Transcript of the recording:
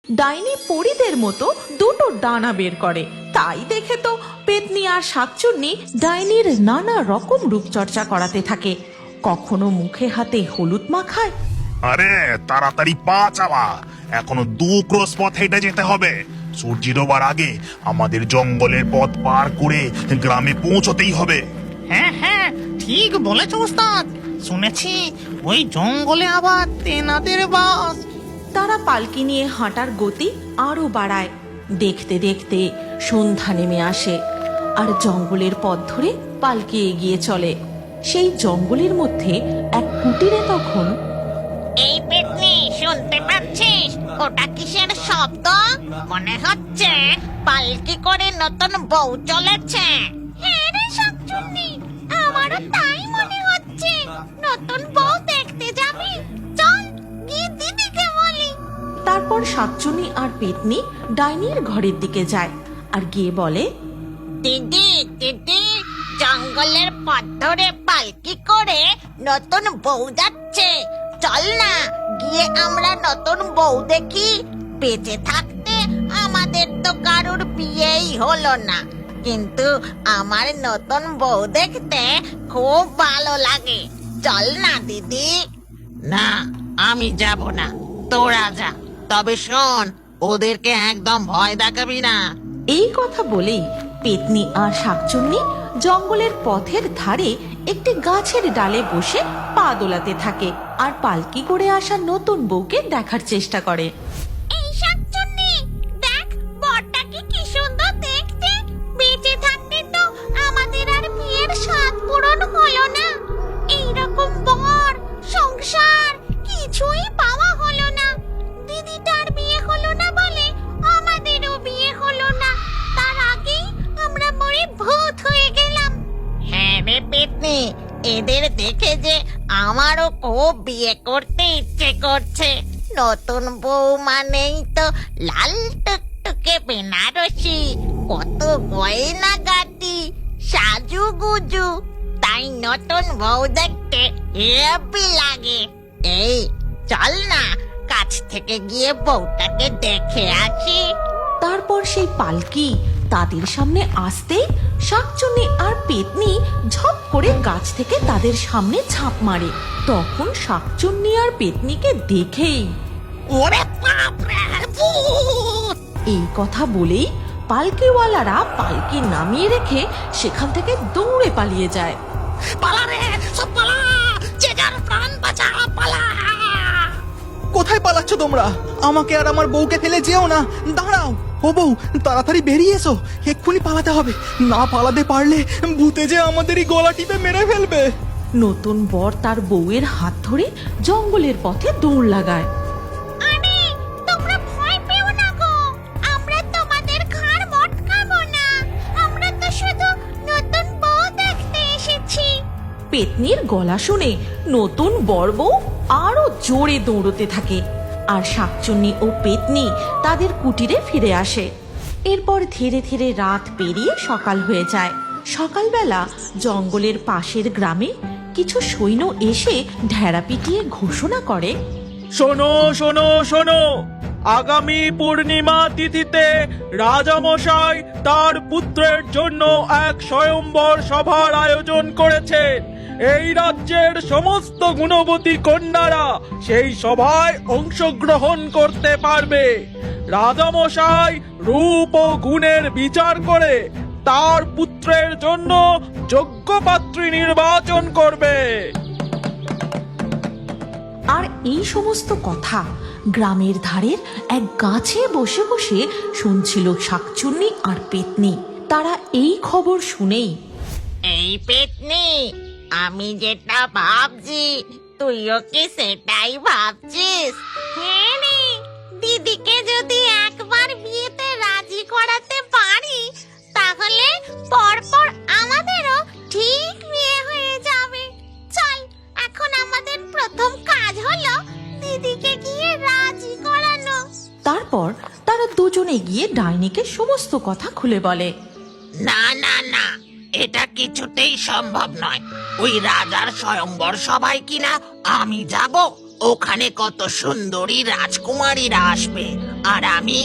ডাইনি পরীদের মতো দুটো ডানা বের করে। তাই দেখে তো পেতনি আর শাকচুন্নি ডাইনির নানা রকম রূপচর্চা করাতে থাকে। কখনো মুখে হাতে হলুদ মাখায়। আরে তাড়াতাড়ি পা চাওয়া, এখনো 2 ক্রস পথ হেঁটে যেতে হবে। সূর্য ডোবার আগে আমাদের জঙ্গলের পথ পার করে গ্রামে পৌঁছতেই হবে। হ্যাঁ হ্যাঁ, ঠিক বলেছ ওস্তাদ। শুনেছি ওই জঙ্গলে আবার তেনাদের বাস। তারা পালকি নিয়ে হাঁটার গতি আরো বাড়ায়। দেখতে দেখতে সন্ধ্যা নেমে আসে আর জঙ্গলের পথ ধরে পালকি এগিয়ে চলে। সেই জঙ্গলের মধ্যে এক কুটিরে তখন এই পেতনি, শুনতে পাচ্ছিস? ওটা কিসের শব্দ? মনে হচ্ছে পালকি করে নতুন বউ চলেছে। হ্যাঁ রে শাকচুন্নি, আমারও তাই মনে হচ্ছে। নতুন বউ দেখতে যাবি? চল গিয়ে দিদিকে বলি। তারপর শাকচুন্নি আর পেতনি ডাইনির ঘরের দিকে যায় আর গিয়ে বলে, দিদি দিদি, জঙ্গলের পথ ধরে পালকি করে নতুন বউ যাচ্ছে। চল না, গিয়ে আমরা নতুন বউ দেখি। বেঁচে থাকতে আমাদের তো কারুর বিয়েই হলো না, কিন্তু আমার নতুন বউ দেখতে খুব ভালো লাগে। চল না দিদি। না, আমি যাব না, তোরা যা। তবে শোন, ওদেরকে একদম ভয় দেখাবি না। এই কথা বলেই পেতনি আর শাকচুন্নি জঙ্গলের পথের ধারে একটি গাছের ডালে বসে পা দোলাতে থাকে আর পালকি করে আসা নতুন বউকে দেখার চেষ্টা করে। এই শাকচুন্নি, দেখ বরটাকে কি সুন্দর দেখতে। বেঁচে থাকতে তো আমাদের আর বিয়ের স্বাদ পূরণ হলো না। এইরকম বর, সংসার কিছুই পাওয়া হলো না। দিদিটার বিয়ে হলো না বলে আমাদেরও বিয়ে হলো না। তার আগেই আমরা মরে ভূত হয়ে গেলাম। হ্যাঁ রে পেতনি, এদের দেখে যে আমারও খুব বিয়ে করতে ইচ্ছে করছে। নতুন বউ মানেই তো লাল টুকটুকে বেনারসি, কত গয়না গাটি, সাজু গুজু। তাই নতুন বউ দেখতে হেব্বি লাগে। এই চল না, কাছ থেকে গিয়ে বউটাকে দেখে আসি। তারপর সেই পালকি তাদের সামনে আসতেই শাকচুন্নি আর পেতনি ঝপ করে গাছ থেকে তাদের সামনে ঝাঁপ মারে। তখন শাকচুন্নি আর পেতনিকে দেখেই ওরে বাপরে, ভূত! এই কথা বলেই পালকিওয়ালারা পালকি নামিয়ে রেখে সেখান থেকে দৌড়ে পালিয়ে যায়। পালা রে, সব পালা, যে যার প্রাণ বাঁচা, পালা। কোথায় পালাচ্ছ তোমরা? আমাকে আর আমার বউকে ফেলে যেও না, দাঁড়াও। ও বউ, তাড়াতাড়ি বেরিয়ে এসো, এক্ষুনি পালাতে হবে। না পালাতে পারলে ভূতে যে আমাদেরই গলা টিপে মেরে ফেলবে। নতুন বর তার বউয়ের হাত ধরে জঙ্গলের পথে দৌড় লাগায়। আরে তোমরা ভয় পেও না গো, আমরা তোমাদের ঘাড় মটকাবো না। আমরা তো শুধু নতুন বউ দেখতে এসেছি। পেতনির গলা শুনে নতুন বর বউ আরো জোরে দৌড়তে থাকে আর শাকচুন্নি ও পেতনি তাদের কুটিরে ফিরে আসে। এরপর ধীরে ধীরে রাত পেরিয়ে সকাল হয়ে যায়। সকালবেলা জঙ্গলের পাশের গ্রামে কিছু সৈন্য এসে ঢেড়া পিটিয়ে ঘোষণা করে, শোনো শোনো শোনো, আগামী পূর্ণিমা তিথিতে রাজামশাই তার পুত্রের জন্য এক স্বয়ম্বর সভার আয়োজন করেছেন। এই রাজ্যের সমস্ত গুণবতী কন্যারা সেই সভায় অংশগ্রহণ করতে পারবে। রাজামশাই রূপ ও গুণের বিচার করে তার পুত্রের জন্য যোগ্য পাত্রী নির্বাচন করবে। আর এই সমস্ত কথা গ্রামের ধারের এক গাছে বসে বসে শুনছিল শাকচুন্নি আর পেতনি। তারা এই খবর শুনেই, এই পেতনি, আমি যেটা ভাবছি তুইও কি সেটাই ভাবছিস? হ্যাঁ রে, দিদিকে যদি একবার বিয়েতে রাজি করাতে পারি তাহলে পরপর আমাদেরও ঠিক বিয়ে হয়ে যাবে। চল, এখন আমাদের প্রথম কাজ হলো দিদিকে গিয়ে রাজি করানো। তারপর তারা দুজনে গিয়ে ডাইনিকে সমস্ত কথা খুলে বলে। না না না, এটা কিছুতেই সম্ভব নয়। ওই রাজার স্বয়ম্বর সভায় কিনা আমি যাব? ওখানে কত সুন্দরী রাজকুমারীরা আসবে, আর আমি